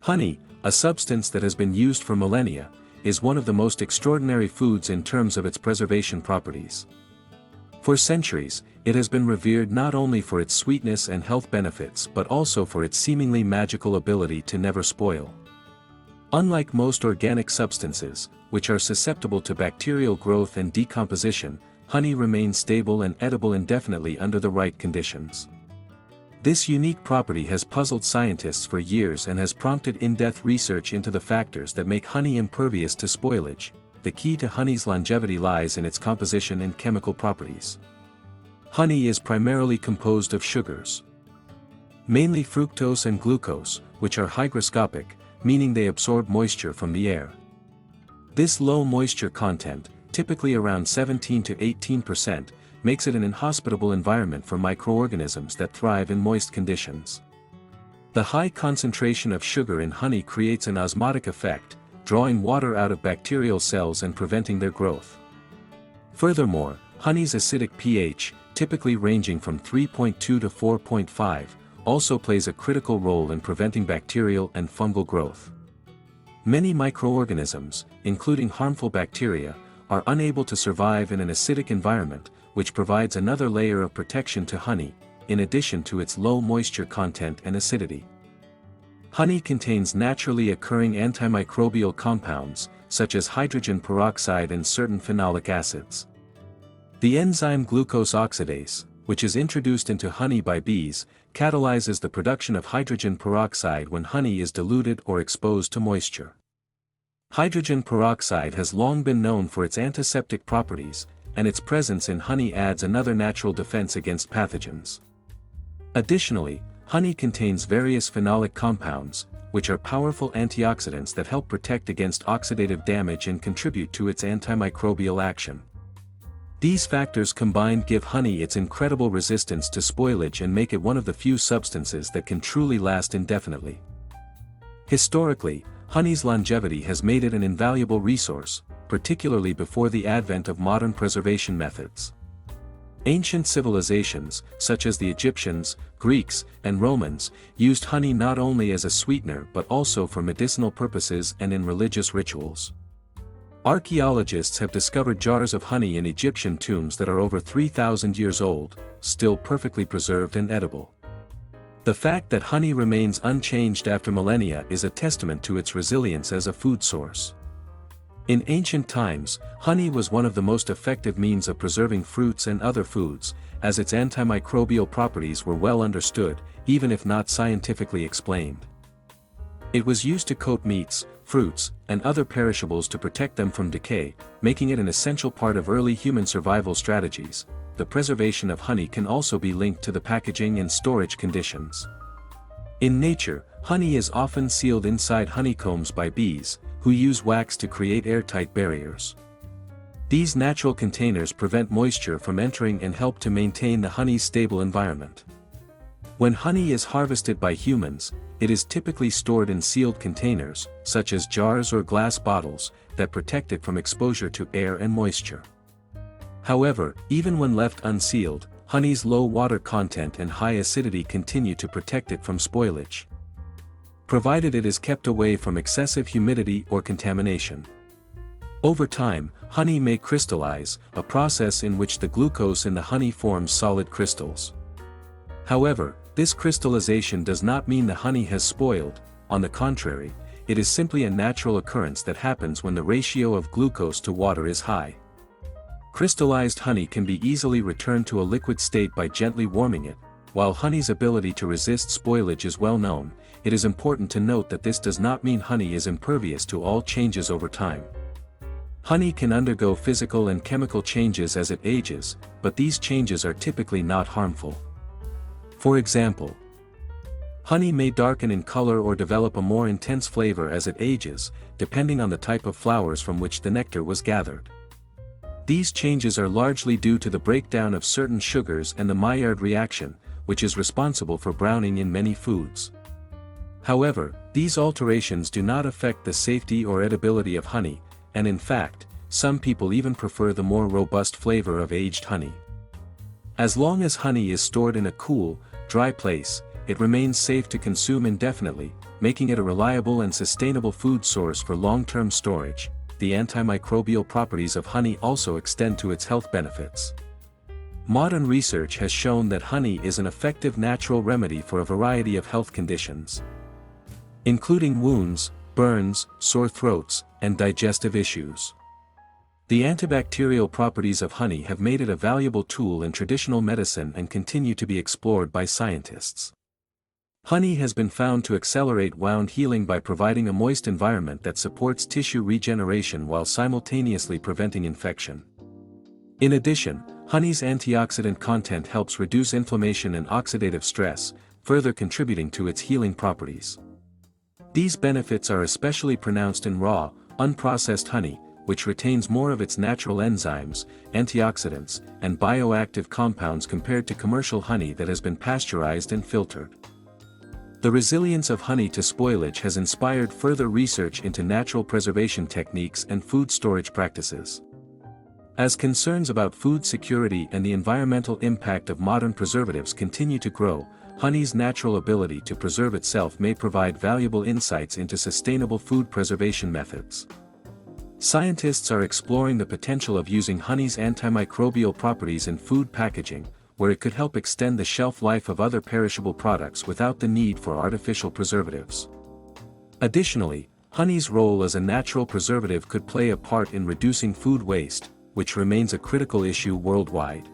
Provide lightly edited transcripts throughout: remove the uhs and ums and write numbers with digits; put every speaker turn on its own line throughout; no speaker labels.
Honey, a substance that has been used for millennia, is one of the most extraordinary foods in terms of its preservation properties. For centuries, it has been revered not only for its sweetness and health benefits but also for its seemingly magical ability to never spoil. Unlike most organic substances, which are susceptible to bacterial growth and decomposition, honey remains stable and edible indefinitely under the right conditions. This unique property has puzzled scientists for years and has prompted in-depth research into the factors that make honey impervious to spoilage. The key to honey's longevity lies in its composition and chemical properties. Honey is primarily composed of sugars, mainly fructose and glucose, which are hygroscopic, meaning they absorb moisture from the air. This low moisture content, typically around 17 to 18%, makes it an inhospitable environment for microorganisms that thrive in moist conditions. The high concentration of sugar in honey creates an osmotic effect, drawing water out of bacterial cells and preventing their growth. Furthermore, honey's acidic pH, typically ranging from 3.2 to 4.5, also plays a critical role in preventing bacterial and fungal growth. Many microorganisms, including harmful bacteria, are unable to survive in an acidic environment, which provides another layer of protection to honey, in addition to its low moisture content and acidity. Honey contains naturally occurring antimicrobial compounds, such as hydrogen peroxide and certain phenolic acids. The enzyme glucose oxidase, which is introduced into honey by bees, catalyzes the production of hydrogen peroxide when honey is diluted or exposed to moisture. Hydrogen peroxide has long been known for its antiseptic properties, and its presence in honey adds another natural defense against pathogens. Additionally, honey contains various phenolic compounds, which are powerful antioxidants that help protect against oxidative damage and contribute to its antimicrobial action. These factors combined give honey its incredible resistance to spoilage and make it one of the few substances that can truly last indefinitely. Historically, honey's longevity has made it an invaluable resource, particularly before the advent of modern preservation methods. Ancient civilizations, such as the Egyptians, Greeks, and Romans, used honey not only as a sweetener but also for medicinal purposes and in religious rituals. Archaeologists have discovered jars of honey in Egyptian tombs that are over 3,000 years old, still perfectly preserved and edible. The fact that honey remains unchanged after millennia is a testament to its resilience as a food source. In ancient times, honey was one of the most effective means of preserving fruits and other foods, as its antimicrobial properties were well understood, even if not scientifically explained. It was used to coat meats, fruits, and other perishables to protect them from decay, making it an essential part of early human survival strategies. The preservation of honey can also be linked to the packaging and storage conditions. In nature, honey is often sealed inside honeycombs by bees, who use wax to create airtight barriers. These natural containers prevent moisture from entering and help to maintain the honey's stable environment. When honey is harvested by humans, it is typically stored in sealed containers, such as jars or glass bottles, that protect it from exposure to air and moisture. However, even when left unsealed, honey's low water content and high acidity continue to protect it from spoilage, provided it is kept away from excessive humidity or contamination. Over time, honey may crystallize, a process in which the glucose in the honey forms solid crystals. However, this crystallization does not mean the honey has spoiled. On the contrary, it is simply a natural occurrence that happens when the ratio of glucose to water is high. Crystallized honey can be easily returned to a liquid state by gently warming it. While honey's ability to resist spoilage is well known, it is important to note that this does not mean honey is impervious to all changes over time. Honey can undergo physical and chemical changes as it ages, but these changes are typically not harmful. For example, honey may darken in color or develop a more intense flavor as it ages, depending on the type of flowers from which the nectar was gathered. These changes are largely due to the breakdown of certain sugars and the Maillard reaction, which is responsible for browning in many foods. However, these alterations do not affect the safety or edibility of honey, and in fact, some people even prefer the more robust flavor of aged honey. As long as honey is stored in a cool, dry place, it remains safe to consume indefinitely, making it a reliable and sustainable food source for long-term storage. The antimicrobial properties of honey also extend to its health benefits. Modern research has shown that honey is an effective natural remedy for a variety of health conditions, including wounds, burns, sore throats, and digestive issues. The antibacterial properties of honey have made it a valuable tool in traditional medicine and continue to be explored by scientists. Honey has been found to accelerate wound healing by providing a moist environment that supports tissue regeneration while simultaneously preventing infection. In addition, honey's antioxidant content helps reduce inflammation and oxidative stress, further contributing to its healing properties. These benefits are especially pronounced in raw, unprocessed honey, which retains more of its natural enzymes, antioxidants, and bioactive compounds compared to commercial honey that has been pasteurized and filtered. The resilience of honey to spoilage has inspired further research into natural preservation techniques and food storage practices. As concerns about food security and the environmental impact of modern preservatives continue to grow, honey's natural ability to preserve itself may provide valuable insights into sustainable food preservation methods. Scientists are exploring the potential of using honey's antimicrobial properties in food packaging, where it could help extend the shelf life of other perishable products without the need for artificial preservatives. Additionally, honey's role as a natural preservative could play a part in reducing food waste, which remains a critical issue worldwide.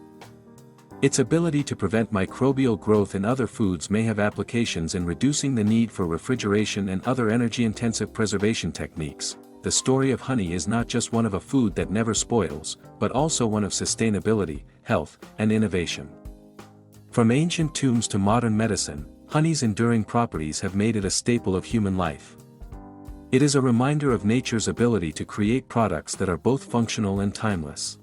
Its ability to prevent microbial growth in other foods may have applications in reducing the need for refrigeration and other energy-intensive preservation techniques. The story of honey is not just one of a food that never spoils, but also one of sustainability, health, and innovation. From ancient tombs to modern medicine, honey's enduring properties have made it a staple of human life. It is a reminder of nature's ability to create products that are both functional and timeless.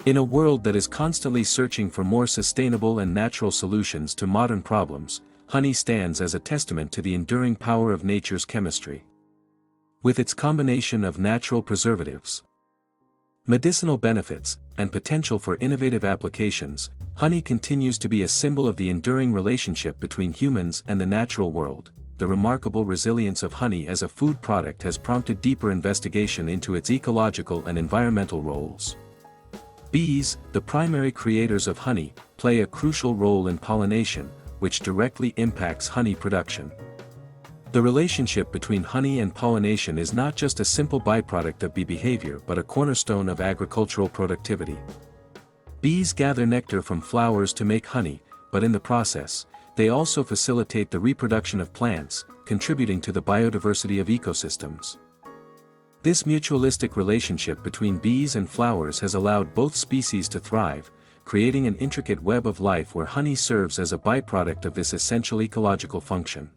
In a world that is constantly searching for more sustainable and natural solutions to modern problems, honey stands as a testament to the enduring power of nature's chemistry. With its combination of natural preservatives, medicinal benefits, and potential for innovative applications, honey continues to be a symbol of the enduring relationship between humans and the natural world. The remarkable resilience of honey as a food product has prompted deeper investigation into its ecological and environmental roles. Bees, the primary creators of honey, play a crucial role in pollination, which directly impacts honey production. The relationship between honey and pollination is not just a simple byproduct of bee behavior but a cornerstone of agricultural productivity. Bees gather nectar from flowers to make honey, but in the process, they also facilitate the reproduction of plants, contributing to the biodiversity of ecosystems. This mutualistic relationship between bees and flowers has allowed both species to thrive, creating an intricate web of life where honey serves as a byproduct of this essential ecological function.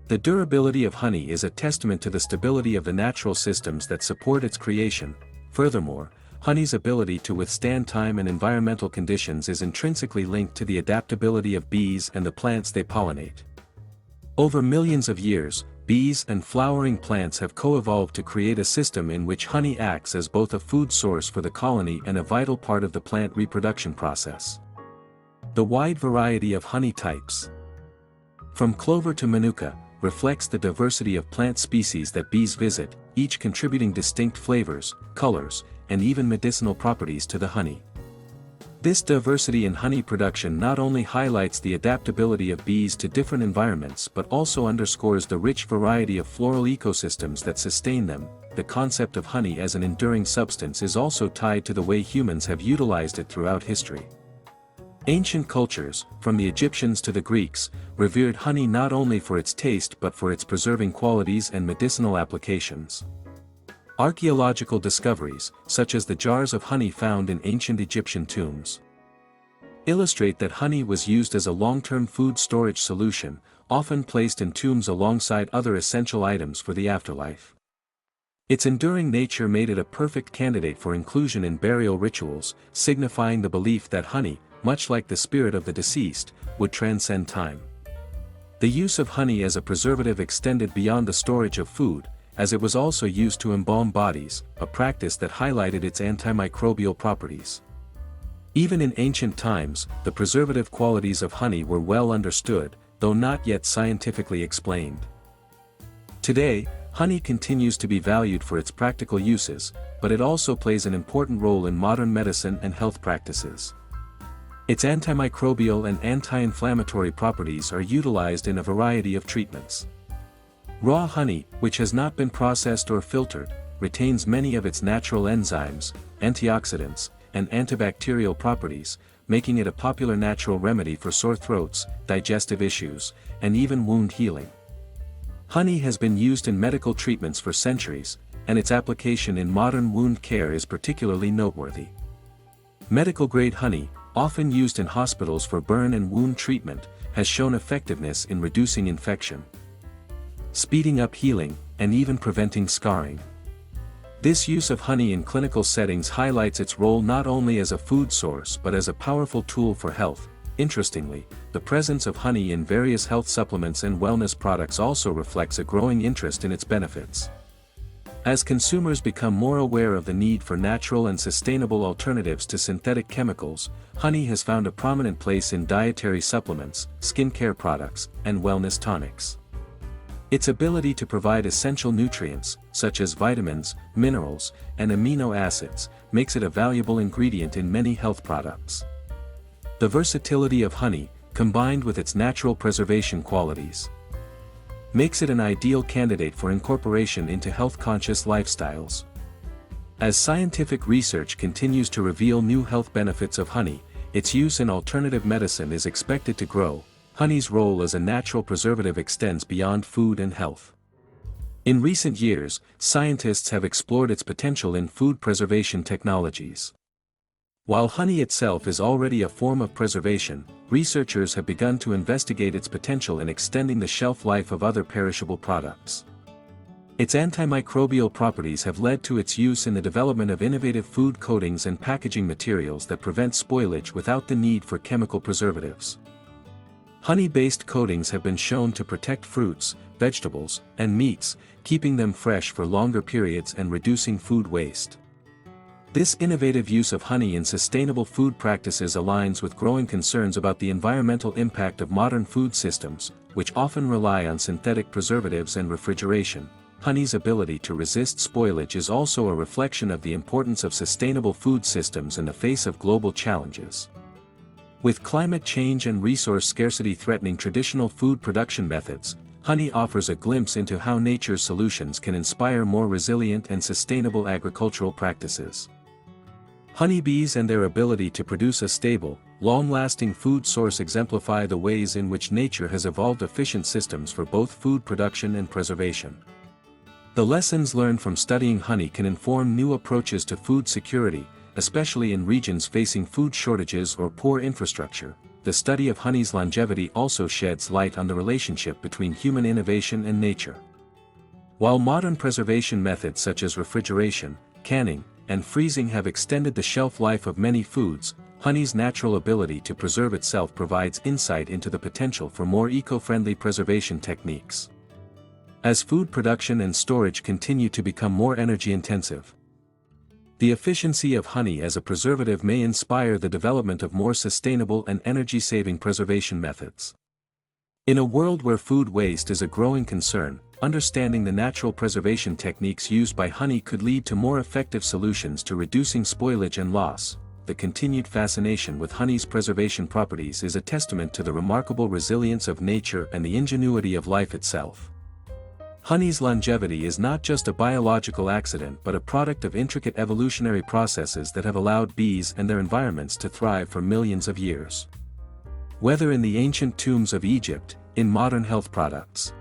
The durability of honey is a testament to the stability of the natural systems that support its creation. Furthermore, honey's ability to withstand time and environmental conditions is intrinsically linked to the adaptability of bees and the plants they pollinate. Over millions of years, bees and flowering plants have co-evolved to create a system in which honey acts as both a food source for the colony and a vital part of the plant reproduction process. The wide variety of honey types, from clover to manuka, reflects the diversity of plant species that bees visit, each contributing distinct flavors, colors, and even medicinal properties to the honey. This diversity in honey production not only highlights the adaptability of bees to different environments but also underscores the rich variety of floral ecosystems that sustain them. The concept of honey as an enduring substance is also tied to the way humans have utilized it throughout history. Ancient cultures, from the Egyptians to the Greeks, revered honey not only for its taste but for its preserving qualities and medicinal applications. Archaeological discoveries, such as the jars of honey found in ancient Egyptian tombs, illustrate that honey was used as a long-term food storage solution, often placed in tombs alongside other essential items for the afterlife. Its enduring nature made it a perfect candidate for inclusion in burial rituals, signifying the belief that honey, much like the spirit of the deceased, would transcend time. The use of honey as a preservative extended beyond the storage of food, as it was also used to embalm bodies, a practice that highlighted its antimicrobial properties. Even in ancient times, the preservative qualities of honey were well understood, though not yet scientifically explained. Today, honey continues to be valued for its practical uses, but it also plays an important role in modern medicine and health practices. Its antimicrobial and anti-inflammatory properties are utilized in a variety of treatments. Raw honey, which has not been processed or filtered, retains many of its natural enzymes, antioxidants, and antibacterial properties, making it a popular natural remedy for sore throats, digestive issues, and even wound healing. Honey has been used in medical treatments for centuries, and its application in modern wound care is particularly noteworthy. Medical-grade honey, often used in hospitals for burn and wound treatment, has shown effectiveness in reducing infection, speeding up healing, and even preventing scarring. This use of honey in clinical settings highlights its role not only as a food source but as a powerful tool for health. Interestingly, the presence of honey in various health supplements and wellness products also reflects a growing interest in its benefits. As consumers become more aware of the need for natural and sustainable alternatives to synthetic chemicals, honey has found a prominent place in dietary supplements, skincare products, and wellness tonics. Its ability to provide essential nutrients, such as vitamins, minerals, and amino acids, makes it a valuable ingredient in many health products. The versatility of honey, combined with its natural preservation qualities, makes it an ideal candidate for incorporation into health-conscious lifestyles. As scientific research continues to reveal new health benefits of honey, its use in alternative medicine is expected to grow. Honey's role as a natural preservative extends beyond food and health. In recent years, scientists have explored its potential in food preservation technologies. While honey itself is already a form of preservation, researchers have begun to investigate its potential in extending the shelf life of other perishable products. Its antimicrobial properties have led to its use in the development of innovative food coatings and packaging materials that prevent spoilage without the need for chemical preservatives. Honey-based coatings have been shown to protect fruits, vegetables, and meats, keeping them fresh for longer periods and reducing food waste. This innovative use of honey in sustainable food practices aligns with growing concerns about the environmental impact of modern food systems, which often rely on synthetic preservatives and refrigeration. Honey's ability to resist spoilage is also a reflection of the importance of sustainable food systems in the face of global challenges. With climate change and resource scarcity threatening traditional food production methods, honey offers a glimpse into how nature's solutions can inspire more resilient and sustainable agricultural practices. Honeybees and their ability to produce a stable, long-lasting food source exemplify the ways in which nature has evolved efficient systems for both food production and preservation. The lessons learned from studying honey can inform new approaches to food security, especially in regions facing food shortages or poor infrastructure. The study of honey's longevity also sheds light on the relationship between human innovation and nature. While modern preservation methods such as refrigeration, canning, and freezing have extended the shelf life of many foods, honey's natural ability to preserve itself provides insight into the potential for more eco-friendly preservation techniques. As food production and storage continue to become more energy-intensive, the efficiency of honey as a preservative may inspire the development of more sustainable and energy-saving preservation methods. In a world where food waste is a growing concern, understanding the natural preservation techniques used by honey could lead to more effective solutions to reducing spoilage and loss. The continued fascination with honey's preservation properties is a testament to the remarkable resilience of nature and the ingenuity of life itself. Honey's longevity is not just a biological accident but a product of intricate evolutionary processes that have allowed bees and their environments to thrive for millions of years. Whether in the ancient tombs of Egypt, in modern health products,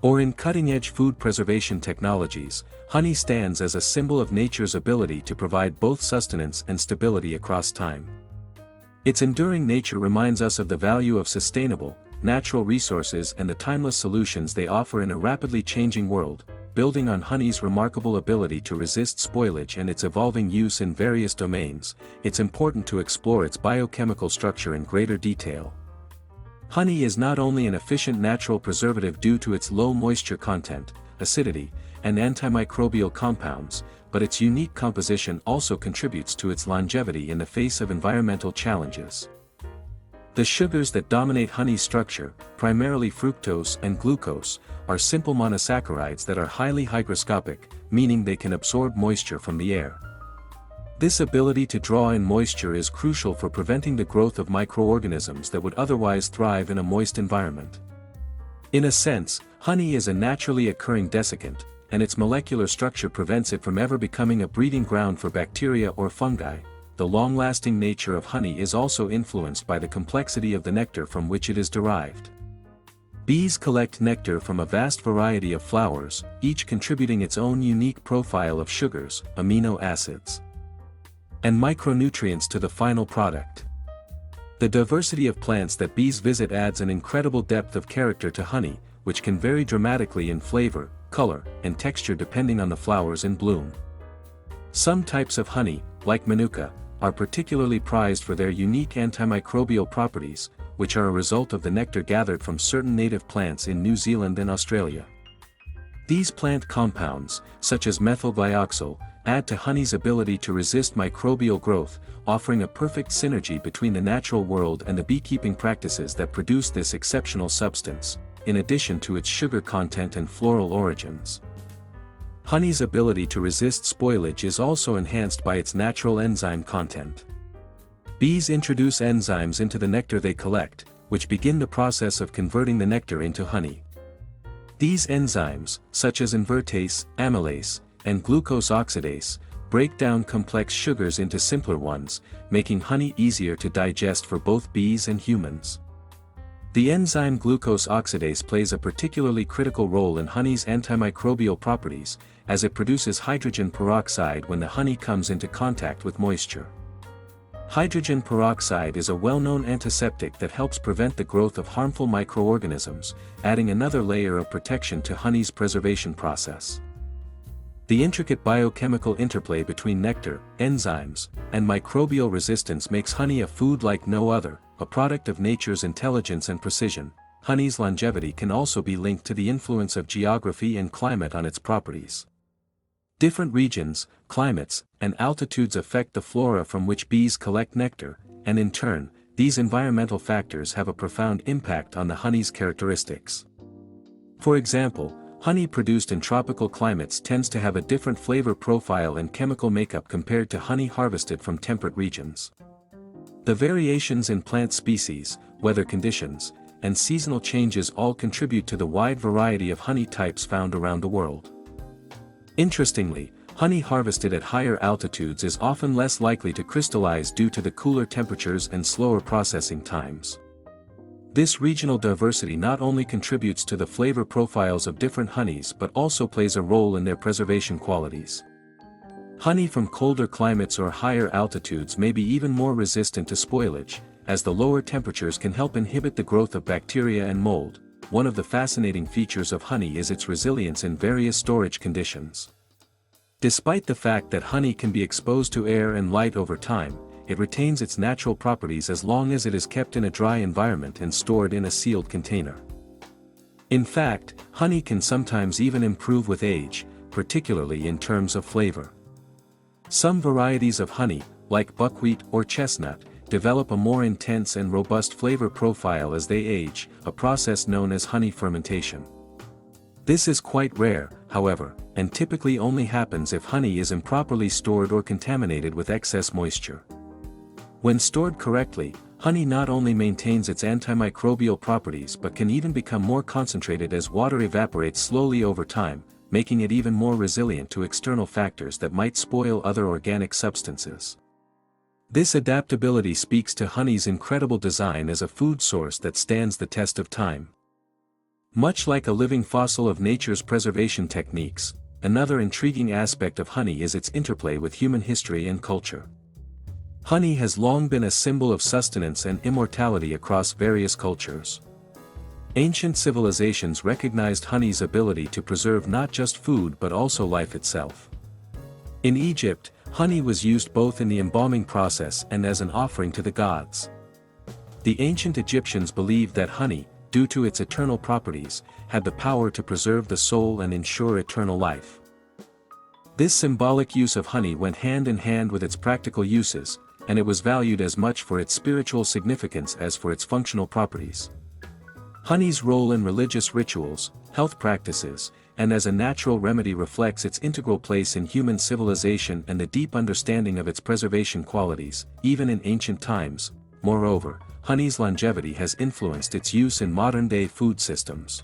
or in cutting-edge food preservation technologies, honey stands as a symbol of nature's ability to provide both sustenance and stability across time. Its enduring nature reminds us of the value of sustainable, natural resources and the timeless solutions they offer in a rapidly changing world. Building on honey's remarkable ability to resist spoilage and its evolving use in various domains, it's important to explore its biochemical structure in greater detail. Honey is not only an efficient natural preservative due to its low moisture content, acidity, and antimicrobial compounds, but its unique composition also contributes to its longevity in the face of environmental challenges. The sugars that dominate honey's structure, primarily fructose and glucose, are simple monosaccharides that are highly hygroscopic, meaning they can absorb moisture from the air. This ability to draw in moisture is crucial for preventing the growth of microorganisms that would otherwise thrive in a moist environment. In a sense, honey is a naturally occurring desiccant, and its molecular structure prevents it from ever becoming a breeding ground for bacteria or fungi. The long-lasting nature of honey is also influenced by the complexity of the nectar from which it is derived. Bees collect nectar from a vast variety of flowers, each contributing its own unique profile of sugars, amino acids, and micronutrients to the final product. The diversity of plants that bees visit adds an incredible depth of character to honey, which can vary dramatically in flavor, color, and texture depending on the flowers in bloom. Some types of honey, like manuka, are particularly prized for their unique antimicrobial properties, which are a result of the nectar gathered from certain native plants in New Zealand and Australia. These plant compounds, such as methylglyoxal, add to honey's ability to resist microbial growth, offering a perfect synergy between the natural world and the beekeeping practices that produce this exceptional substance, in addition to its sugar content and floral origins. Honey's ability to resist spoilage is also enhanced by its natural enzyme content. Bees introduce enzymes into the nectar they collect, which begin the process of converting the nectar into honey. These enzymes, such as invertase, amylase, and glucose oxidase, break down complex sugars into simpler ones, making honey easier to digest for both bees and humans. The enzyme glucose oxidase plays a particularly critical role in honey's antimicrobial properties, as it produces hydrogen peroxide when the honey comes into contact with moisture. Hydrogen peroxide is a well-known antiseptic that helps prevent the growth of harmful microorganisms, adding another layer of protection to honey's preservation process. The intricate biochemical interplay between nectar, enzymes, and microbial resistance makes honey a food like no other, a product of nature's intelligence and precision. Honey's longevity can also be linked to the influence of geography and climate on its properties. Different regions, climates, and altitudes affect the flora from which bees collect nectar, and in turn, these environmental factors have a profound impact on the honey's characteristics. For example, honey produced in tropical climates tends to have a different flavor profile and chemical makeup compared to honey harvested from temperate regions. The variations in plant species, weather conditions, and seasonal changes all contribute to the wide variety of honey types found around the world. Interestingly, honey harvested at higher altitudes is often less likely to crystallize due to the cooler temperatures and slower processing times. This regional diversity not only contributes to the flavor profiles of different honeys but also plays a role in their preservation qualities. Honey from colder climates or higher altitudes may be even more resistant to spoilage, as the lower temperatures can help inhibit the growth of bacteria and mold. One of the fascinating features of honey is its resilience in various storage conditions. Despite the fact that honey can be exposed to air and light over time, it retains its natural properties as long as it is kept in a dry environment and stored in a sealed container. In fact, honey can sometimes even improve with age, particularly in terms of flavor. Some varieties of honey, like buckwheat or chestnut, develop a more intense and robust flavor profile as they age, a process known as honey fermentation. This is quite rare, however, and typically only happens if honey is improperly stored or contaminated with excess moisture. When stored correctly, honey not only maintains its antimicrobial properties but can even become more concentrated as water evaporates slowly over time, making it even more resilient to external factors that might spoil other organic substances. This adaptability speaks to honey's incredible design as a food source that stands the test of time. Much like a living fossil of nature's preservation techniques, another intriguing aspect of honey is its interplay with human history and culture. Honey has long been a symbol of sustenance and immortality across various cultures. Ancient civilizations recognized honey's ability to preserve not just food but also life itself. In Egypt, honey was used both in the embalming process and as an offering to the gods. The ancient Egyptians believed that honey, due to its eternal properties, had the power to preserve the soul and ensure eternal life. This symbolic use of honey went hand in hand with its practical uses, and it was valued as much for its spiritual significance as for its functional properties. Honey's role in religious rituals, health practices, and as a natural remedy reflects its integral place in human civilization and the deep understanding of its preservation qualities, even in ancient times. Moreover, honey's longevity has influenced its use in modern-day food systems.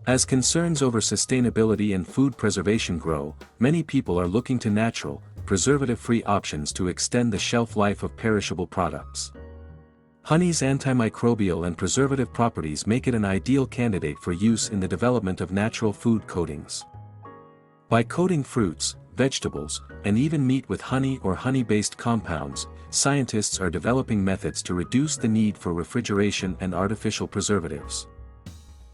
As concerns over sustainability and food preservation grow, many people are looking to natural, preservative-free options to extend the shelf life of perishable products. Honey's antimicrobial and preservative properties make it an ideal candidate for use in the development of natural food coatings. By coating fruits, vegetables, and even meat with honey or honey-based compounds, scientists are developing methods to reduce the need for refrigeration and artificial preservatives.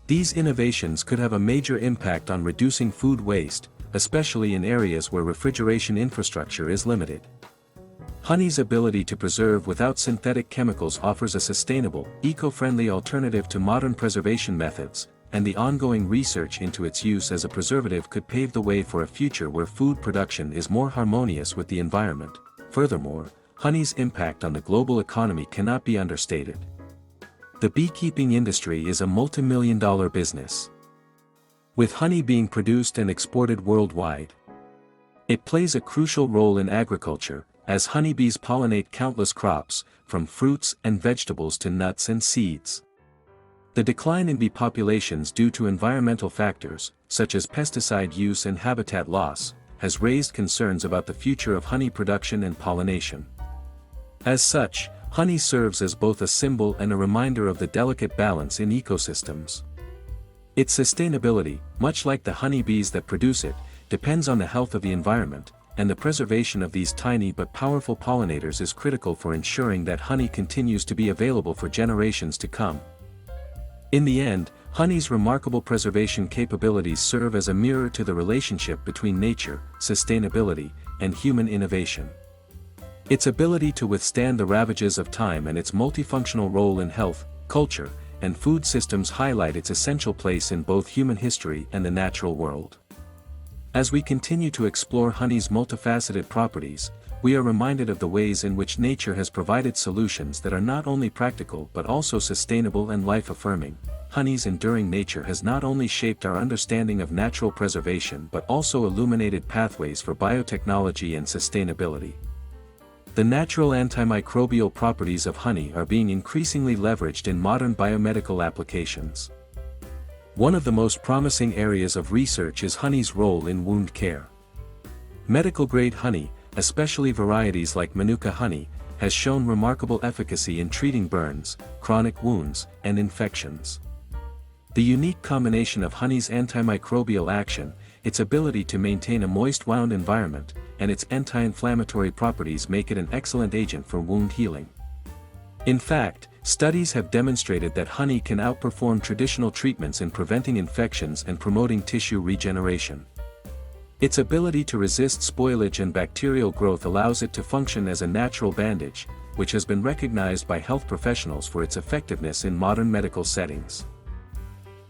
These innovations could have a major impact on reducing food waste, especially in areas where refrigeration infrastructure is limited. Honey's ability to preserve without synthetic chemicals offers a sustainable, eco-friendly alternative to modern preservation methods, and the ongoing research into its use as a preservative could pave the way for a future where food production is more harmonious with the environment. Furthermore, honey's impact on the global economy cannot be understated. The beekeeping industry is a multi-million-dollar business. With honey being produced and exported worldwide, it plays a crucial role in agriculture, as honeybees pollinate countless crops, from fruits and vegetables to nuts and seeds. The decline in bee populations due to environmental factors, such as pesticide use and habitat loss, has raised concerns about the future of honey production and pollination. As such, honey serves as both a symbol and a reminder of the delicate balance in ecosystems. Its sustainability, much like the honeybees that produce it, depends on the health of the environment, and the preservation of these tiny but powerful pollinators is critical for ensuring that honey continues to be available for generations to come. In the end, honey's remarkable preservation capabilities serve as a mirror to the relationship between nature, sustainability, and human innovation. Its ability to withstand the ravages of time and its multifunctional role in health, culture, and food systems highlight its essential place in both human history and the natural world. As we continue to explore honey's multifaceted properties, we are reminded of the ways in which nature has provided solutions that are not only practical but also sustainable and life-affirming. Honey's enduring nature has not only shaped our understanding of natural preservation but also illuminated pathways for biotechnology and sustainability. The natural antimicrobial properties of honey are being increasingly leveraged in modern biomedical applications. One of the most promising areas of research is honey's role in wound care. Medical-grade honey, especially varieties like Manuka honey, has shown remarkable efficacy in treating burns, chronic wounds, and infections. The unique combination of honey's antimicrobial action, its ability to maintain a moist wound environment, and its anti-inflammatory properties make it an excellent agent for wound healing. In fact, studies have demonstrated that honey can outperform traditional treatments in preventing infections and promoting tissue regeneration. Its ability to resist spoilage and bacterial growth allows it to function as a natural bandage, which has been recognized by health professionals for its effectiveness in modern medical settings.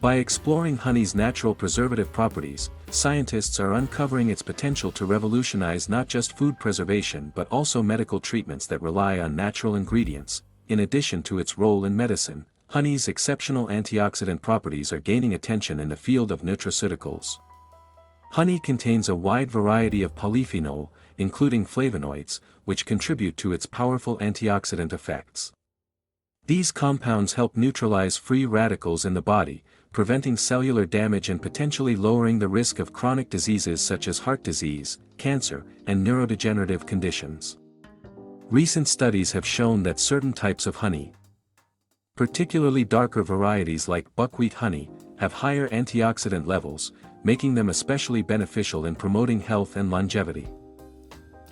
By exploring honey's natural preservative properties, scientists are uncovering its potential to revolutionize not just food preservation but also medical treatments that rely on natural ingredients. In addition to its role in medicine, honey's exceptional antioxidant properties are gaining attention in the field of nutraceuticals. Honey contains a wide variety of polyphenol, including flavonoids, which contribute to its powerful antioxidant effects. These compounds help neutralize free radicals in the body, preventing cellular damage and potentially lowering the risk of chronic diseases such as heart disease, cancer, and neurodegenerative conditions. Recent studies have shown that certain types of honey, particularly darker varieties like buckwheat honey, have higher antioxidant levels, making them especially beneficial in promoting health and longevity.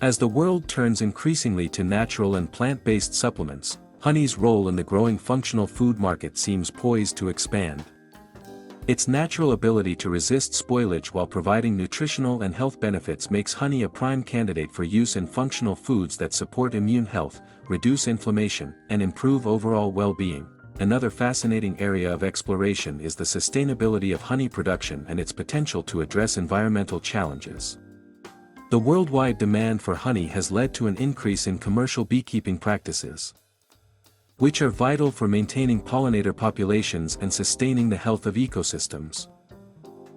As the world turns increasingly to natural and plant-based supplements, honey's role in the growing functional food market seems poised to expand. Its natural ability to resist spoilage while providing nutritional and health benefits makes honey a prime candidate for use in functional foods that support immune health, reduce inflammation, and improve overall well-being. Another fascinating area of exploration is the sustainability of honey production and its potential to address environmental challenges. The worldwide demand for honey has led to an increase in commercial beekeeping practices, which are vital for maintaining pollinator populations and sustaining the health of ecosystems.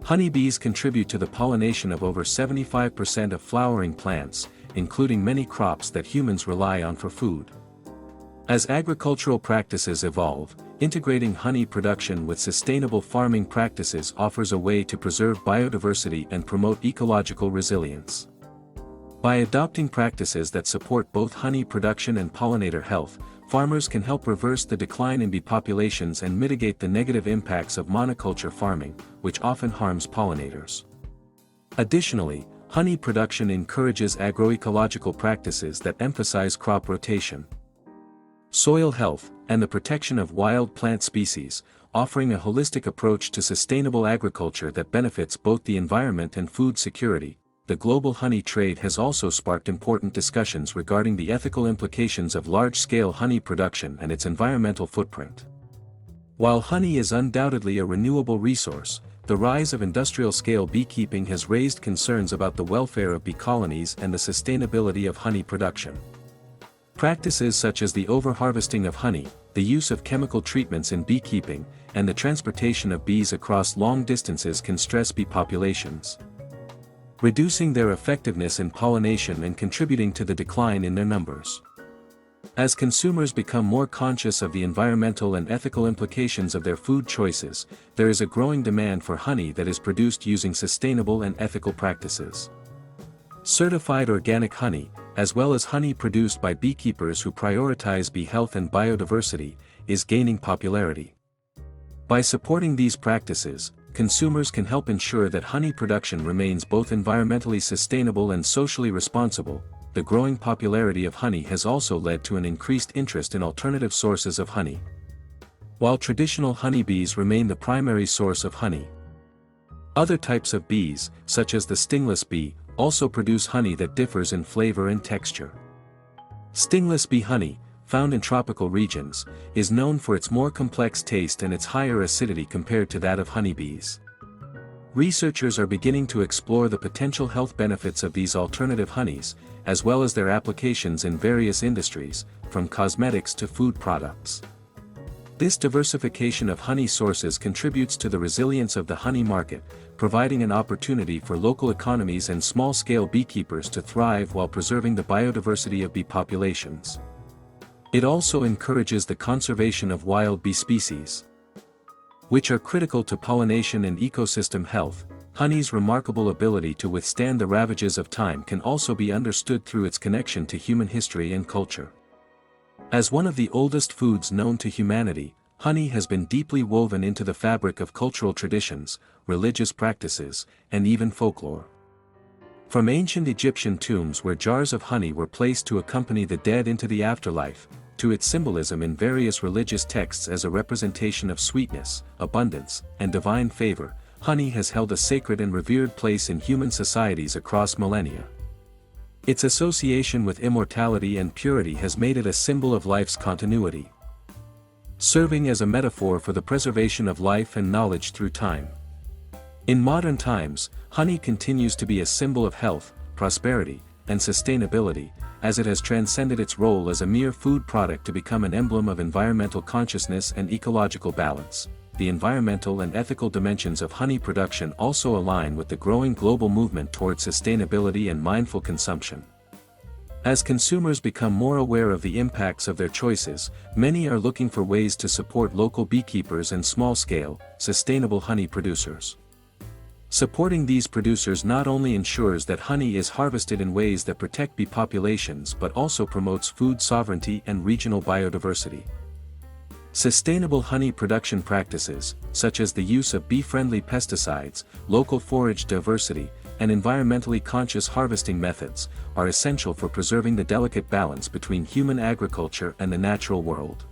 Honeybees contribute to the pollination of over 75% of flowering plants, including many crops that humans rely on for food. As agricultural practices evolve, integrating honey production with sustainable farming practices offers a way to preserve biodiversity and promote ecological resilience. By adopting practices that support both honey production and pollinator health, farmers can help reverse the decline in bee populations and mitigate the negative impacts of monoculture farming, which often harms pollinators. Additionally, honey production encourages agroecological practices that emphasize crop rotation, soil health, and the protection of wild plant species, offering a holistic approach to sustainable agriculture that benefits both the environment and food security. The global honey trade has also sparked important discussions regarding the ethical implications of large-scale honey production and its environmental footprint. While honey is undoubtedly a renewable resource, the rise of industrial-scale beekeeping has raised concerns about the welfare of bee colonies and the sustainability of honey production. Practices such as the overharvesting of honey, the use of chemical treatments in beekeeping, and the transportation of bees across long distances can stress bee populations, reducing their effectiveness in pollination and contributing to the decline in their numbers. As consumers become more conscious of the environmental and ethical implications of their food choices, there is a growing demand for honey that is produced using sustainable and ethical practices. Certified organic honey, as well as honey produced by beekeepers who prioritize bee health and biodiversity, is gaining popularity. By supporting these practices, consumers can help ensure that honey production remains both environmentally sustainable and socially responsible. The growing popularity of honey has also led to an increased interest in alternative sources of honey. While traditional honeybees remain the primary source of honey, other types of bees, such as the stingless bee, also produce honey that differs in flavor and texture. Stingless bee honey, found in tropical regions, is known for its more complex taste and its higher acidity compared to that of honeybees. Researchers are beginning to explore the potential health benefits of these alternative honeys, as well as their applications in various industries, from cosmetics to food products. This diversification of honey sources contributes to the resilience of the honey market, providing an opportunity for local economies and small-scale beekeepers to thrive while preserving the biodiversity of bee populations. It also encourages the conservation of wild bee species, which are critical to pollination and ecosystem health. Honey's remarkable ability to withstand the ravages of time can also be understood through its connection to human history and culture. As one of the oldest foods known to humanity, honey has been deeply woven into the fabric of cultural traditions, religious practices, and even folklore. From ancient Egyptian tombs where jars of honey were placed to accompany the dead into the afterlife, to its symbolism in various religious texts as a representation of sweetness, abundance, and divine favor, honey has held a sacred and revered place in human societies across millennia. Its association with immortality and purity has made it a symbol of life's continuity, serving as a metaphor for the preservation of life and knowledge through time. In modern times, honey continues to be a symbol of health, prosperity, and sustainability, as it has transcended its role as a mere food product to become an emblem of environmental consciousness and ecological balance. The environmental and ethical dimensions of honey production also align with the growing global movement towards sustainability and mindful consumption. As consumers become more aware of the impacts of their choices, many are looking for ways to support local beekeepers and small-scale, sustainable honey producers. Supporting these producers not only ensures that honey is harvested in ways that protect bee populations but also promotes food sovereignty and regional biodiversity. Sustainable honey production practices, such as the use of bee-friendly pesticides, local forage diversity, and environmentally conscious harvesting methods, are essential for preserving the delicate balance between human agriculture and the natural world.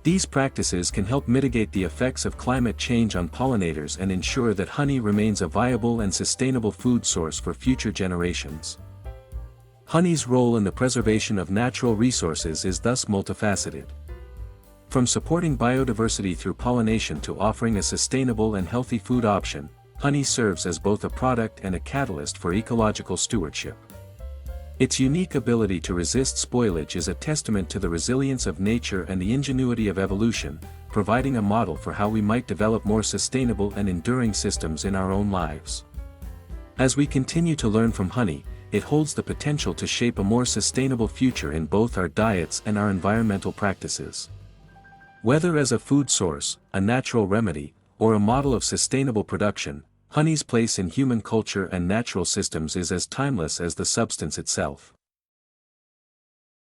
These practices can help mitigate the effects of climate change on pollinators and ensure that honey remains a viable and sustainable food source for future generations. Honey's role in the preservation of natural resources is thus multifaceted. From supporting biodiversity through pollination to offering a sustainable and healthy food option, honey serves as both a product and a catalyst for ecological stewardship. Its unique ability to resist spoilage is a testament to the resilience of nature and the ingenuity of evolution, providing a model for how we might develop more sustainable and enduring systems in our own lives. As we continue to learn from honey, it holds the potential to shape a more sustainable future in both our diets and our environmental practices. Whether as a food source, a natural remedy, or a model of sustainable production, honey's place in human culture and natural systems is as timeless as the substance itself.